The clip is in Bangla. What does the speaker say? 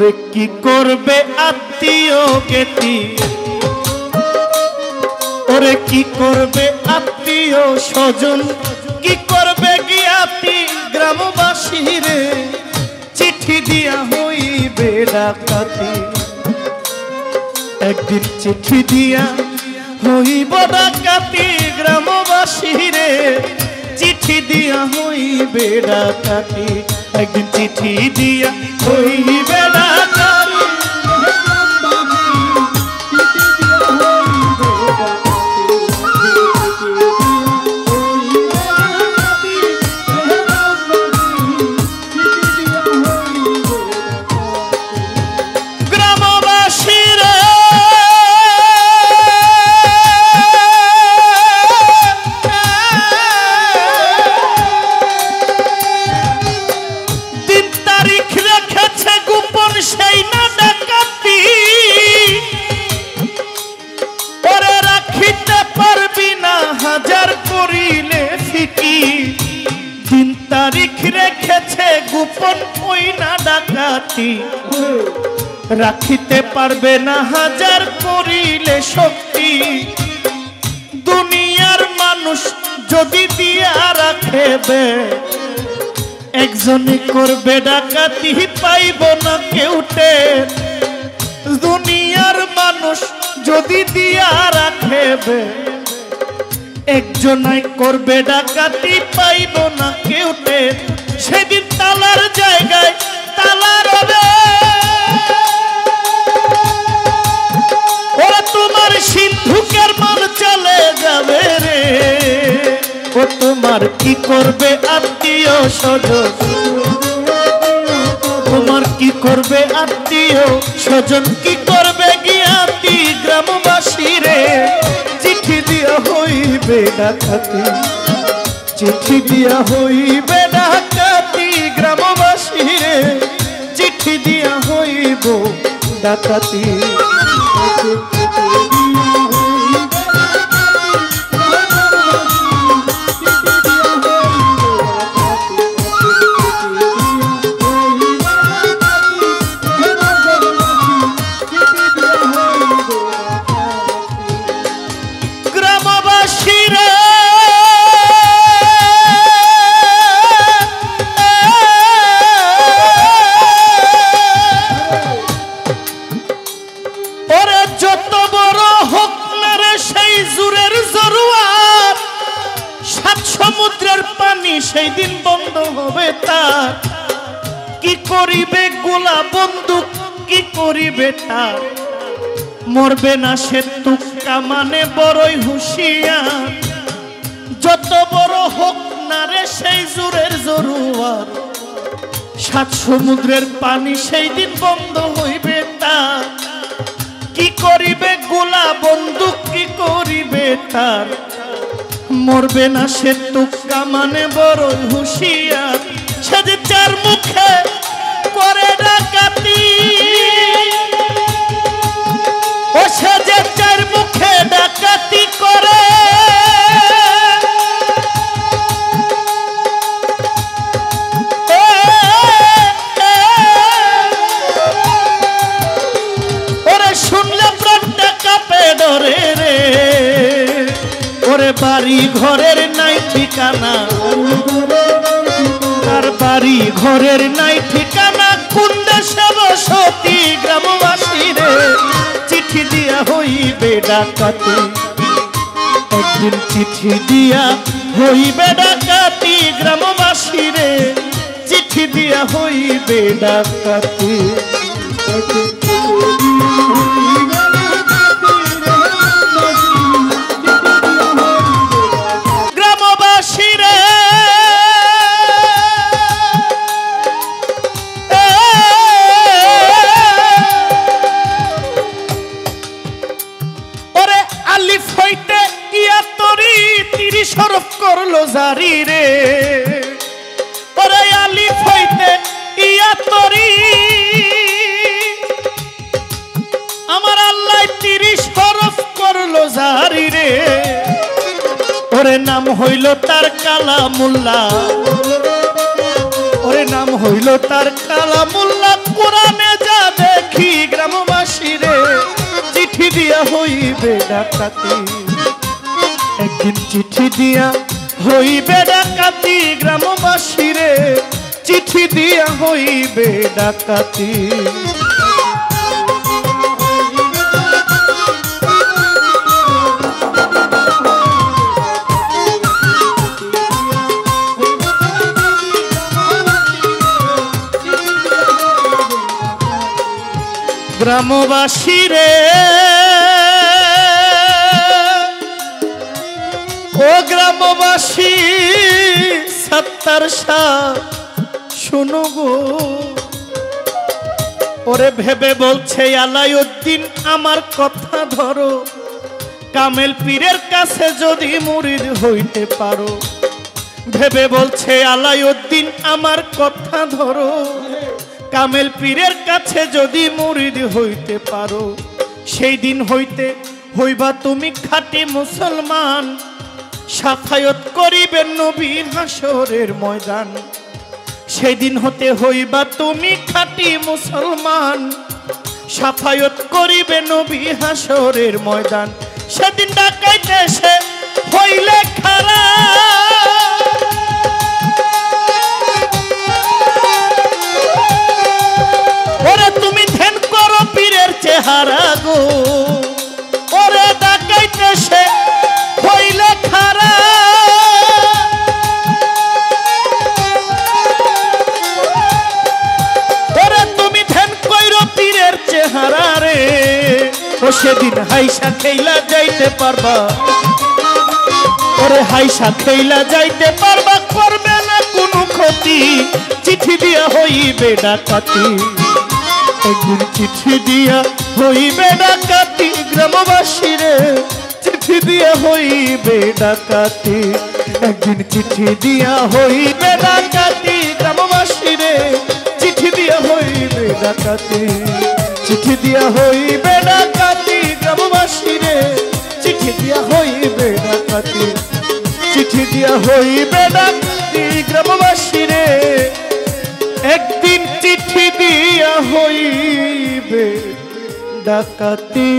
ওরে কি করবে আত্মীয় জ্ঞাতি, ওরে কি করবে আত্মীয় স্বজন, কি করবে জ্ঞাতি গ্রামবাসী রে, চিঠি দিয়া হইবে ডাকাতি। একদিন চিঠি দিয়া হইব ডাকাতি গ্রামবাসী রে, চিঠি দিয়া হইবে ডাকাতি। একদিন চিঠি দিয়া হইবে ডাকাতি। রাখিতে পারবে না হাজার করিলে শক্তি। দুনিয়ার মানুষ যদি দিয়া রাখেবে, একজনে করবে ডাকাতি পাইব না কেউটে। দুনিয়ার মানুষ যদি দিয়া রাখেবে, একজনাই করবে ডাকাতি পাইব না কেউটে। সেদিন তালার জায়গায় তালা রবে, ওরা তোমার সিন্ধুকের মান চলে যাবে রে। ও তোমার কি করবে আত্মীয় স্বজন, তোমার কি করবে আত্মীয় স্বজন, কি করবে জ্ঞাতি গ্রামবাসী রে, চিঠি দিয়া হইবে ডাকাতি। চিঠি দিয়া হইবে ডাকাতি গ্রামবাসী রে, চিঠি দিয়া হইব ডাকাতি। সমুদ্রের পানি সেই দিন বন্ধ হবে তার, কি করিবে গোলা বন্দুক, কি করিবে তার। মরবে না সে তুক্কা মানে বড়ই হুঁশিয়ার। যত বড় হোক না রে সেই জোরের জরুয়ার, সাত সমুদ্রের পানি সেই দিন বন্ধ হইবে তার। কি করিবে গোলা বন্দুক, কি করিবে তার। মরবে না সে তুক্কা মানে বড় হুঁশিয়ার। সে যে চার মুখে করে ডাকাতি, ও সে যে চার মুখে ডাকাতি করে। ওরে শুনলে প্রাণটা কাঁপে ডরে রে। ওরে বাড়ি ঘরের নাই ঠিকানা, তার বাড়ি ঘরের নাই ঠিকানা। কোন দেশে বসতি গ্রামবাসী রে, চিঠি দিয়া হইবে ডাকাতি। একদিন চিঠি দিয়া হইবে ডাকাতি গ্রামবাসী রে, চিঠি দিয়া হইবে ডাকাতি। শরফ করলো জারি রে, ওরে আলিফ হইতে ইয়া তরি। আমার আল্লাহ 30 হরফ করলো জারি রে। ওরে নাম হইল তার কালামুল্লাহ, ওরে নাম হইল তার কালামুল্লাহ। কোরআনে যা হইবে ডাকাতি একদিন চিঠি দিয়া হইবে ডাকাতি গ্রামবাসীরে চিঠি দিয়া হইবে ডাকাতি গ্রামবাসী রে ও গ্রামবাসী সত্তর শাহ শুনো গো ওরে ভেবে বলছে আলাউদ্দিন আমার কথা ধরো কামেল পীরের কাছে যদি মুরিদ হইতে পারো ভেবে বলছে আলাউদ্দিন আমার কথা ধরো কামেল পীরের কাছে যদি মুরিদ হইতে পারো সেই দিন হইতে হইবা তুমি খাঁটি মুসলমান শাফায়াত করিবেন নবী হাসরের ময়দান সেই দিন হতে হইবা তুমি খাঁটি মুসলমান শাফায়াত করিবে নবী হাসরের ময়দান সেদিন ডাকাইতে এসে হইলে খারা ওরে তুমি ধ্যান করো পীরের চেহারা গো ওরে ডাকাইতে সে হইলে খারা ওরে তুমি ধ্যান কইরো পীরের চেহারা রে ও সেদিন হাইসা খেইলা যাইতে পারবা ওরে হাইসা খেইলা যাইতে পারবা করবে না কোনো ক্ষতি চিঠি দিয়া হইবে ডাকাতি একদিন চিঠি দিয়া হইবে ডাকাতি গ্রামবাসী রে চিঠি দিয়া হইবে ডাকাতি একদিন চিঠি দিয়া হইবে ডাকাতি গ্রামবাসী রে চিঠি দিয়া হইবে ডাকাতি চিঠি দিয়া হইবে ডাকাতি গ্রামবাসী রে চিঠি দিয়া হইবে ডাকাতি চিঠি দিয়া হইবে ডাকাতি গ্রামবাসী রে একদিন চিঠি দিয়া হইবে ডাকাতি।